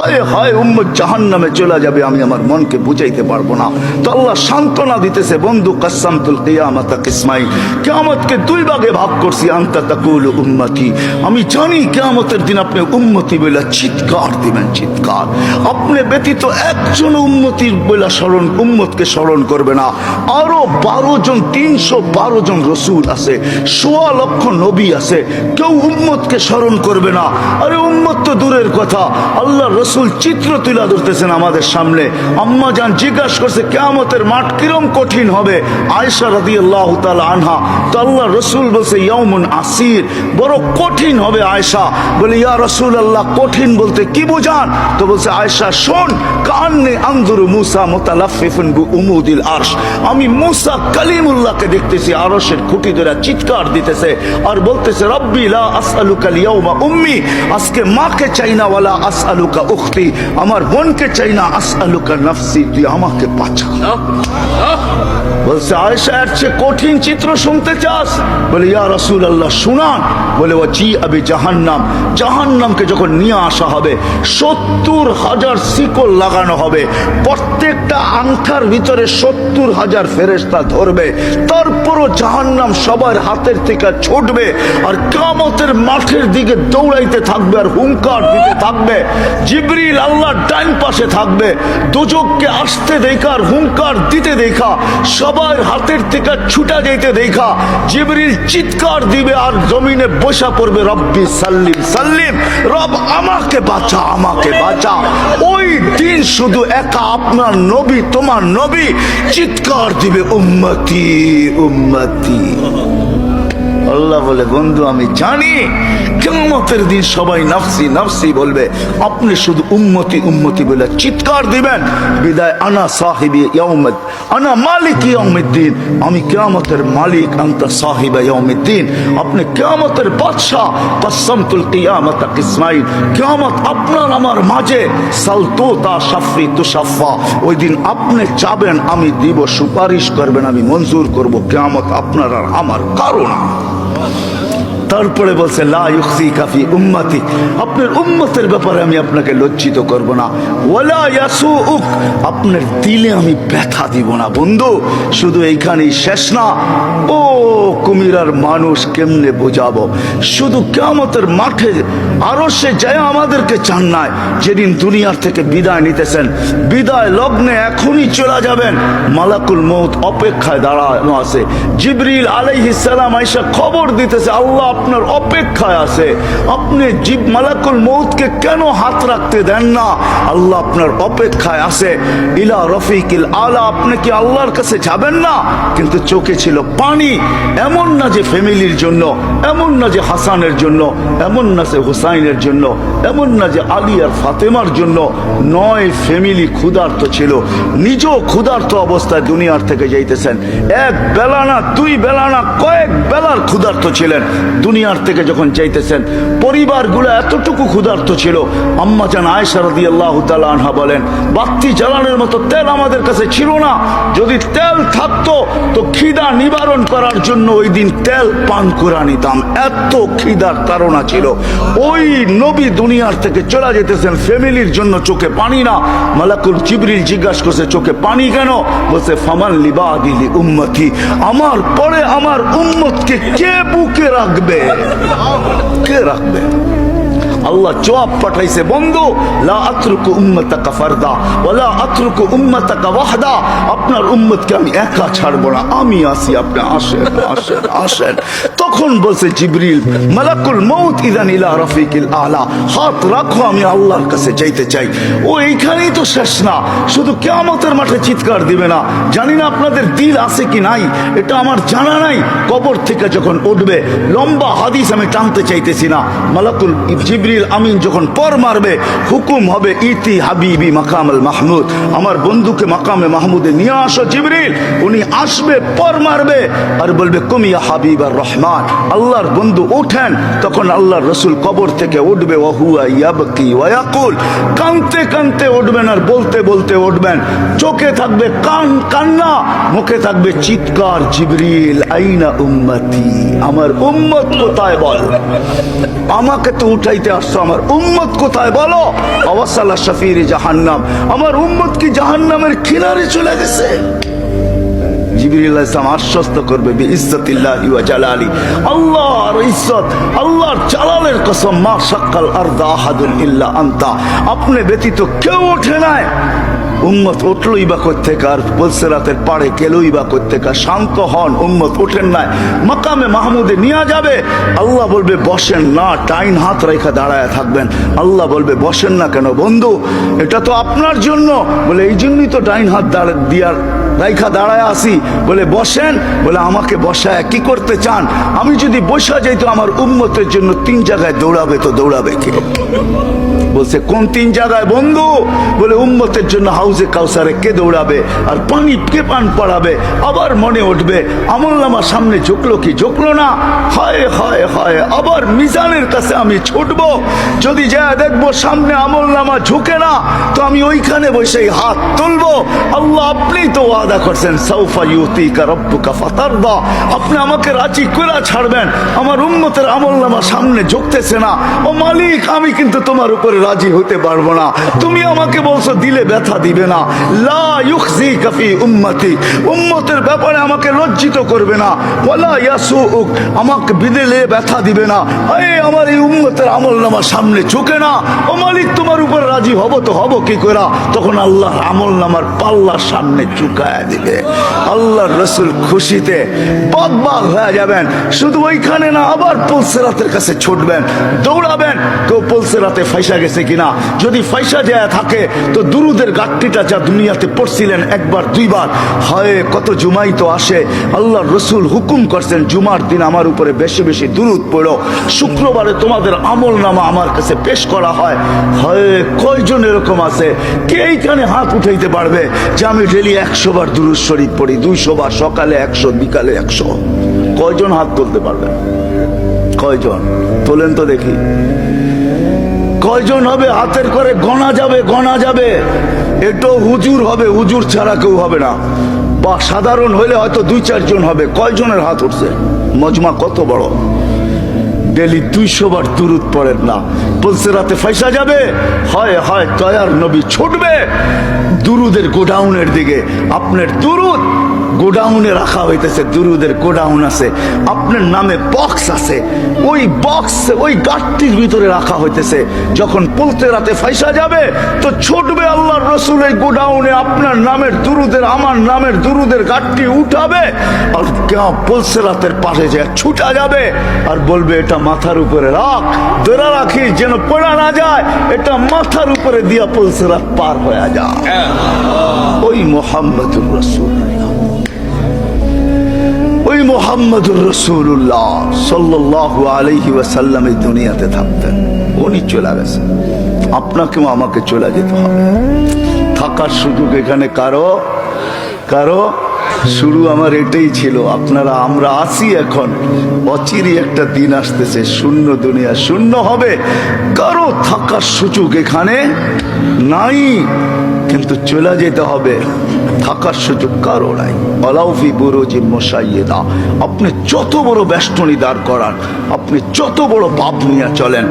হায় হায় উম্মত জাহান্নামে চলে যাবে, আমি আমার মনকে বুঝাইতে পারবো না। তো আল্লাহ সান্ত্বনা দিতেছে, বন্ধু কাসসামতুল কিয়ামাতা কিসমাইন, কিয়ামতকে দুই ভাগে ভাগ করছি। আনতা তাকুলু উম্মতি, আমি জানি কিয়ামতের দিন আপনি উম্মতি বলে চিৎকার দিবেন, চিৎকার। আপনি ব্যতীত একজন উম্মতির বলে স্মরণ, উম্মতকে স্মরণ করবে না। আরো 12 জন, 312 জন রসুল আছে, 1.25 লক্ষ নবী আছে, কেউ উম্মতকে স্মরণ করবে না। আরে উম্মত তো দূরের কথা, আল্লাহ রসুল চিত্র তুলে ধরতেছেন আমাদের সামনে। আম্মা জান জিজ্ঞাসা করছে কিয়ামতের মাঠ কিরম কঠিন হবে, আয়েশা রাদিয়াল্লাহু তাআলা আনহা। তো আল্লাহ রসুল বলছে ইয়াউমুন আসির, বড় কঠিন হবে। আয়েশা বলে ইয়া রাসূলুল্লাহ, কঠিন বলতে কি বুঝান? তো বলছে আয়েশা শোন, কান্নি আনজুরু মুসা মুতালাফফিফুন বিউমুদিল আরশ, আমি মুসা কালিমুল্লাহকে দেখতেছি আরশের খুঁটি ধরে চিৎকার দিতেছে আর বলতেছে রব্বি লা আসআলুকা আল-ইয়াওমা উম্মি, আজকে মাকে চাই না, ওয়ালা আসআলুকা উখতি, আমার বোনকে চাই না, আসআলুকা নাফসি, তুই আমাকে বাঁচা। বলছে আয়েশা এর চেয়ে কঠিন চিত্র শুনতে চাস? বলে ইয়া রাসূলুল্লাহ শুনান। বলে ওয়াজি আবি জাহান্নাম, জাহান্নামকে যখন নিয়ে আসা হবে 70,000 শিকল লাগানো হবে, প্রত্যেকটা আংটার ভিতরে 70,000 ফেরেশতা ধরবে, তারপরও জাহান্নাম সবার হাতের থেকে ছুটবে আর কিয়ামতের মাঠের দিকে দৌড়াইতে থাকবে আর হুঙ্কার দিতে থাকবে। জিবরিল আল্লাহর ডান পাশে থাকবে, দোজখকে আসতে দেখা আর হুঙ্কার দিতে দেখা, সবার হাতের থেকে ছুটা যেতে দেখা জিবরিল চিৎকার দিবে আর জমিনে বসা পড়বে রব্বি সাল্লিম সাল্লিম, রব আমাকে বাঁচা, আমাকে বাঁচা। ওই দিন শুধু একা আপনার নবী, তোমার নবী চিৎকার দিবে উম্মতি উম্মতি। আল্লাহ বলে বন্ধু আমি জানি কিয়ামতের দিন সবাই নাফসি নাফসি বলবে, আপনি শুধু উম্মতি উম্মতি বলে চিৎকার দিবেন। বিদায় আনা সাহিবি ইয়াউমিদ, আনা মালিক ইয়াউমিদ্দিন, আমি কিয়ামতের মালিক, আনতা সাহিবা ইয়াউমিদ্দিন, আপনি কিয়ামতের বাদশা। কাসসামতুল কিয়ামাতা কিসমাইন, কিয়ামত আপনার আমার মাঝে, সালতুতা শাফি তুশাফা, ওই দিন আপনি চাবেন আমি দিব, সুপারিশ করবেন আমি মঞ্জুর করব, কিয়ামত আপনার আর আমার কারণ। তারপরে বলছে লা ইউখজিকা ফি উম্মতি, আপনার উম্মতের ব্যাপারে আমি আপনাকে লজ্জিত করব না। ওয়ালা ইয়াসুউক, আপনার দিলে আমি ব্যথা দিব না। বন্ধু শুধু এইখানেই শেষ না, ও কুমিরার মানুষ কেমনে বোঝাবো, শুধু কিয়ামতের মাঠে আরশে যায় আমাদেরকে চান নাই, যেদিন দুনিয়ার থেকে বিদায় নিতেছেন, বিদায় লগ্নে এখনই চলে যাবেন, মালাকুল মউত অপেক্ষায় দাঁড়ানো আছে। জিবরিল আলাইহিস সালাম আয়েশা খবর দিতেছে আল্লাহ আপনার অপেক্ষায় আছে, আপনি মালাকুল মউতকে কেন হাত রাখতে দেন না? আল্লাহ আপনার অপেক্ষায় আছে। ইলা রফিকিল আলা, আপনি কি আল্লাহর কাছে যাবেন না? কিন্তু চোখে ছিল পানি। এমন না যে ফ্যামিলির জন্য, এমন না যে হাসানের জন্য, এমন না যে হুসাইনের জন্য, এমন না যে আলী আর ফাতেমার জন্য, 9 ফ্যামিলি ক্ষুধার্ত ছিল, নিজেও ক্ষুধার্ত অবস্থায় দুনিয়ার থেকে যাইতেছেন। এক বেলা না, 2 বেলা না, কয়েক বেলার ক্ষুধার্ত ছিলেন। দুনিয়ার থেকে যখন চাইতেছেন, পরিবারগুলো এতটুকু ক্ষুধার্ত ছিল। আম্মা জান আয়েশা রাদিয়াল্লাহু তাআলা আনহা বলেন, বাতি জ্বালানোর মতো তেল আমাদের কাছে ছিল না, যদি তেল থাকতো তো খিদা নিবারণ করার জন্য ওই দিন তেল পান করে নিতাম, এত খিদার তাড়না ছিল। ওই নবী দুনিয়ার থেকে চলে যেতেছেন, ফ্যামিলির জন্য চোখে পানি না। মালাকুল জিবরিল জিজ্ঞাসা করছে চোখে পানি কেন? বলছে ফামান লিবাদিলি উম্মতি, আমার পরে আমার উম্মতকে কে বুকে রাখবে, কে রাখবে? আল্লাহ জবাব পাঠাইছে, বন্ধু লা আতরুকু উম্মাতাকা ফারদা ওয়ালা আতরুকু উম্মাতাকা ওয়াহদা, আপনার উম্মতকে আমি একা ছাড়বো না, আমি আসি, আপনি আসেন আসেন আসেন। তখন বলছে জিবরিল মালাকুল মউত ইদান ইলা রফিকিল আলা, হাত রাখো, আমি আল্লাহর কাছে যাইতে চাই। ও এইখানেই তো শেষ না, শুধু কিয়ামতের মাঠে চিৎকার দিবে না। জানি না আপনাদের দিল আছে কি নাই, এটা আমার জানা নাই। কবর থেকে যখন উঠবে, লম্বা হাদিস আমি টানতে চাইতেছি না, মালাকুল জিবরিল আমিন যখন পর মারবে, হুকুম হবে ইতি হাবিবি মাকামুল মাহমুদ, আমার বন্ধুকে মাকামে মাহমুদে নিয়ে আসো। জিবরিল উনি আসবে, পর মারবে আর বলবে কুম ইয়া হাবিবার রহমান, আল্লাহর বন্ধু ওঠেন। তখন আল্লাহর রাসূল কবর থেকে উঠবে, ওয়া হুয়া ইয়াবকি ওয়া ইয়াকুল, কাঁদতে কাঁদতে উঠবেন আর বলতে বলতে উঠবেন, চোখে থাকবে কান্না, মুখে থাকবে চিৎকার, জিবরিল আইনা উম্মতি, আমার উম্মত কোথায় বল, আমাকে তো উঠাইতে আসছো, আমার উম্মত কোথায় বলো? আওয়াসালা শাফির জাহান্নাম, আমার উম্মত কি জাহান্নামের কিনারে চলে গেছে? জিবরিল আলাইহিস সালাম আশ্বস্ত করবে বিইজ্জাতিল্লাহি ওয়া জালালি, আল্লাহর ইজ্জত, আল্লাহর জালালের কসম, মা শাক্কাল আরদা আহাদুন ইল্লা আনতা, আপনি ব্যতীত কেউ ওঠে নাই। উম্মত উঠলই বা কোত্থেকে? আর বলছে রাতের পাড়ে গেলই বা কোত্থেকে? শান্ত হন, উম্মত ওঠেন নাই, মাকামে মাহমুদে নিয়ে যাবে। আল্লাহ বলবে বসেন না, ডাইন হাত রেখা দাঁড়ায় থাকবেন। আল্লাহ বলবে বসেন না কেন বন্ধু? এটা তো আপনার জন্য। বলে এই জন্যই তো ডাইন হাত দিয়ার রাইখা দাঁড়ায় আসি। বলে বসেন। বলে আমাকে বসায় কি করতে চান? আমি যদি বসা যাই তো আমার উম্মতের জন্য 3 জায়গায় দৌড়াবে, তো দৌড়াবে কে? বলছে কোন 3 জায়গায় বন্ধু? বলে উম্মতের জন্য হাউজে কাউসারে কে দৌড়াবে, আর পানি কে পান পড়াবে। আবার মনে উঠবে আমলনামার সামনে ঝুঁকলো কি ঝুঁকলো না, হায় হায় হায়। আবার মিজানের কাছে আমি ছুটবো, যদি যা দেখবো সামনে আমলনামা ঝুঁকে না, তো আমি ওইখানে বসেই হাত তুলবো। আল্লাহ আপনি তো ওয়াদা করছেন সাউফা ইউতিকা রাব্বুকা ফাতারদা, আপনি আমাকে রাজি করে ছাড়বেন। আমার উম্মতের আমলনামা সামনে ঝুঁকতেছে না, ও মালিক আমি কিন্তু তোমার উপরে রাজি হতে পারবো না। তুমি আমাকে বলছো দিলে ব্যথা দিবে না, লা ইউখজিকা ফি উম্মতি, উম্মতের ব্যাপারে আমাকে লজ্জিত করবে না, ওয়ালা ইয়াসুউক, আমাকে বিদেলে ব্যথা দিবে না। আমার এই উম্মতের আমলনামার সামনে ঝুঁকে না, ও মালিক তোমার উপর রাজি হব তো হব কি করে? তখন আল্লাহর আমলনামার পাল্লার সামনে ঝুঁকায়া দিবে। আল্লাহর রাসূল খুশিতে বাগবাগ হয়ে যাবেন। শুধু ওইখানে না, আবার পুলসিরাতের কাছে ছুটবেন, দৌড়াবেন। কেউ পুলসিরাতে ফাইসা গেছে কিনা, যদি ফাইসা যায় থাকে তো দুরুদের গাট্টিটা যা দুনিয়াতে পড়ছিলেন একবার 2 বার, হয় কত জুমাই তো আসে। আল্লাহর রাসূল হুকুম করছেন জুমার দিন আমার উপরে বেশি বেশি দুরুদ পড়ো, শুক্রবারে তোমাদের আমলনামা আমার কাছে পেশ করা হয়। হয় কয়জন এরকম আছে? কে এইখানে হাত উঠাইতে পারবে যে আমি ডেলি 100 বার দুরুদ শরীফ পড়ি, 200 বার, সকালে 100, বিকালে 100? কয়জন হাত তুলতে পারবে? কয়জন তোলেন তো দেখি? কয়জন হবে? হাতের করে গণা যাবে, গণা যাবে। একটু হুজুর হবে, হুজুর ছাড়া কেউ হবে না, বা সাধারণ হইলে হয়তো 2-4 জন হবে। কয়জনের হাত উঠছে? মজমা কত বড়? ডেলি 200 বার দুরুদ পড়েন না, পুলসিরাতে ফাইসা যাবে। হয় হয় দয়ার নবী ছুটবে দুরুদের গোডাউনের দিকে। আপনার দুরুদ গোডাউনে রাখা হইতেছে, দুরুদের গোডাউন আছে, আপনার নামে বক্স আছে, ওই বক্স ওই গাটটির ভিতরে রাখা হইতেছে। যখন পুলসিরাতে ফাইসা যাবে তো ছুটবে আল্লাহর রাসূল এই গোডাউনে, আপনার নামের দুরুদের, আমার নামের দুরুদের গাটটি উঠাবে, আর পুলসিরাতের পাশে যায় ছুটা যাবে আর বলবে এটা মাথার উপরে রাখ, ধরে রাখি যেন পড়া না যায়, এটা মাথার উপরে দিয়া পুলসিরাত পার হয়ে যায়। ওই মুহাম্মদুর রাসূলুল্লাহ, ওই মুহাম্মদুর রাসূলুল্লাহ সাল্লাল্লাহু আলাইহি ওয়াসাল্লাম এই দুনিয়াতে থাকতেন, উনি চলে গেছেন। আপনাকেও আমাকে চলে যেতে হবে। থাকার সুযোগ এখানে কারো কারো শুরু আমার এটাই ছিল। আপনারা আমরা আছি এখন, অচিরে একটা দিন আসতেছে শূন্য দুনিয়া শূন্য হবে, কারো থাকার সুযোগ এখানে নাই, কিন্তু চলে যেতে হবে। থাকার সুযোগ কারো নাই। আলাউফি বুরুজিন মুশাইয়্যিদা, আপনি যত বড় বেষ্টনী দাঁড় করান, আপনি যত বড় পাপ নিয়ে চলেন,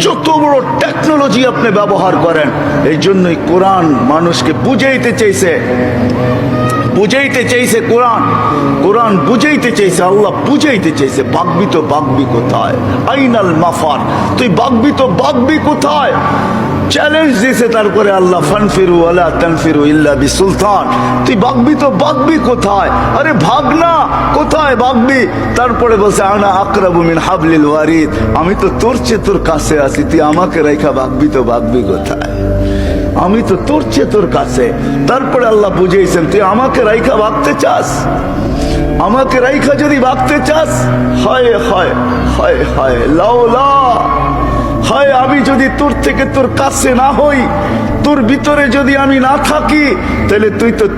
যত বড় টেকনোলজি আপনি ব্যবহার করেন, এই জন্যই কোরআন মানুষকে বুঝাইতে চাইছে, বুঝাইতে চাইছে কোরআন, কোরআন বুঝাইতে চাইছে, আল্লাহ বুঝাইতে চাইছে বাগবি তো বাগবি কোথায়, আইনাল মাফার, তুই বাগবি তো বাগবি কোথায়? চ্যালেঞ্জ দিয়েছে তারপরে আল্লাহ, ফানফিরু ওয়ালা তানফিরু ইল্লা বিসুলতান, তুই বাগবি তো বাগবি কোথায়? আরে ভাগ না, কোথায় বাগবি? তারপরে বলছে আনা আকরাবু মিন হাবলিল ওয়ারিদ, আমি তো তোর চেয়ে তোর কাছে আছি, তুই আমাকে রেখা বাগবি তো বাগবি কোথায়? আমি তো তোর চেয়ে তোর কাছে। তারপরে আল্লাহ বুঝেছেন তুই আমাকে রাইখা ভাগতে চাস, আমাকে রাইখা যদি ভাগতে চাস, হায় হায় হায় হায় লাউলা, হায় আমি যদি তোর থেকে তোর কাছে না হই, তোর ভিতরে যদি আমি না থাকি তাহলে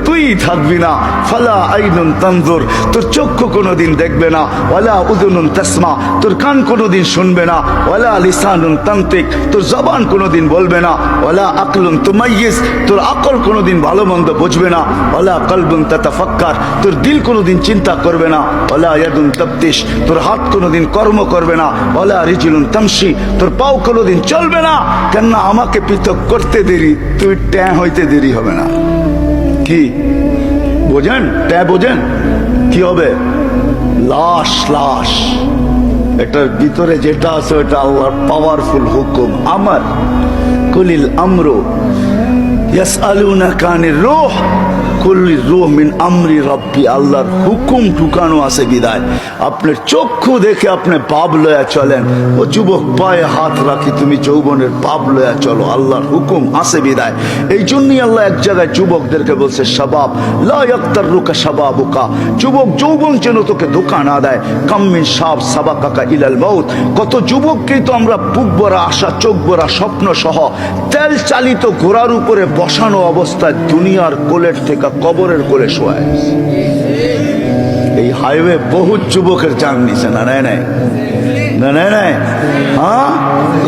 তুই থাকবি না। ফালা আইনুন তানজুর, তোর চক্ষু কোনোদিন দেখবে না। ওয়ালা উযুনুন তাসমা, তোর কান কোনোদিন শুনবে না। ওয়ালা লিসানুন তানতিক, তোর জবান কোনোদিন বলবে না। ওয়ালা আকলুন তুমাইয়িজ, তোর আকল কোনোদিন ভালো মন্দ বুঝবে না। ওয়ালা কলবুন তাতাফাক্কার, তোর দিল কোনোদিন চিন্তা করবে না। ওয়ালা ইয়াদুন তাফতিশ, তোর হাত কোনোদিন কর্ম করবে না। ওয়ালা রিজলুন তামশি, তোর পাও কোনোদিন চলবে না। কেননা আমাকে পৃথক করতে দেরি, তুই ট্যাঁ হইতে দেরি হবে না। কি বোঝেন? ট্যাঁ বোঝেন? কি হবে? লাশ। লাশ, এটার ভিতরে যেটা আছে ওটা আল্লাহর পাওয়ারফুল হুকুম। আমার কুলিল আমরু ইয়াসআলুনাকা আনির রূহ কুল্লির রূহ মিন আমরি রাব্বি, আল্লাহর হুকুম ঢুকানো আছে বিদায় আপনার চক্ষু দেখে আপনি পাপ লয়া চলেন। ও যুবক, পায়ে হাত রাখি, তুমি যৌবনের পাপ লয়া চলো, আল্লাহর হুকুম আছে বিদায়। এই জন্যই আল্লাহ এক জায়গায় যুবকদেরকে বলছে, শাবাব লা ইয়াক্তাররুকা শাবাবুকা, যুবক যৌবন যেন তোকে ধোঁকা না দেয়। কাম মিন শাব সাবাকাকা ইলাল মাউত, কত যুবককেই তো আমরা বুক ভরা আশা, চোখ ভরা স্বপ্ন সহ তেল চালিত ঘোড়ার উপরে বসানো অবস্থায় দুনিয়ার কোলের থেকে কবরের কোলে শোয়ায়। এই হাইওয়ে বহু যুবকের জান নিছে না, নাই নাই না, নাই নাই। হ্যাঁ,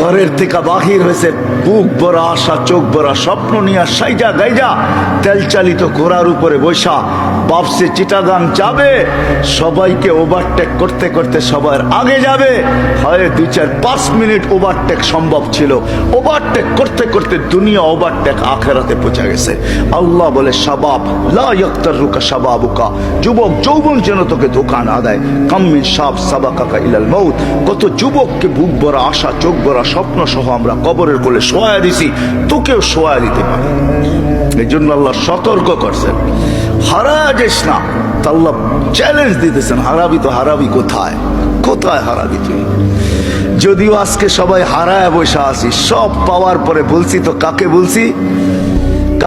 ঘরের থেকে বাহির হয়েছে বুক ভরা আশা, চোখ ভরা স্বপ্ন নিয়ে সাইজা গাইজা তেল চালিত ঘোড়ার উপরে বৈশা বাপসে চিটাগাং যাবে। সবাইকে ওভারটেক করতে করতে সবার আগে যাবে। হয় 2-4-5 মিনিট ওভারটেক সম্ভব ছিল, ওভারটেক করতে করতে দুনিয়া ওভারটেক আখেরাতে পৌঁছে গেছে। আল্লাহ বলে, শাবাব লা ইয়াক্তাররুকা শাবাবুকা, যুবক যৌবন যেন তোকে ধোঁকা না দেয়। কাম মিন শাব সাবাকাকা ইলাল মাউত, কত যুবককে বুক ভরা আশা, চোখ ভরা স্বপ্ন সহ আমরা কবরের কোলে শোয়া দিছি, তোকেও শোয়া দিতে পারে। এই জন্য আল্লাহ সতর্ক করছেন, হারা যাস না। আল্লাহ চ্যালেঞ্জ দিতেছেন, হারাবি তো হারাবি কোথায়? কোথায় হারাবি তুই? যদিও আজকে সবাই হারায় বসে আছি, সব পাওয়ার পরে বলছি তো কাকে বলছি?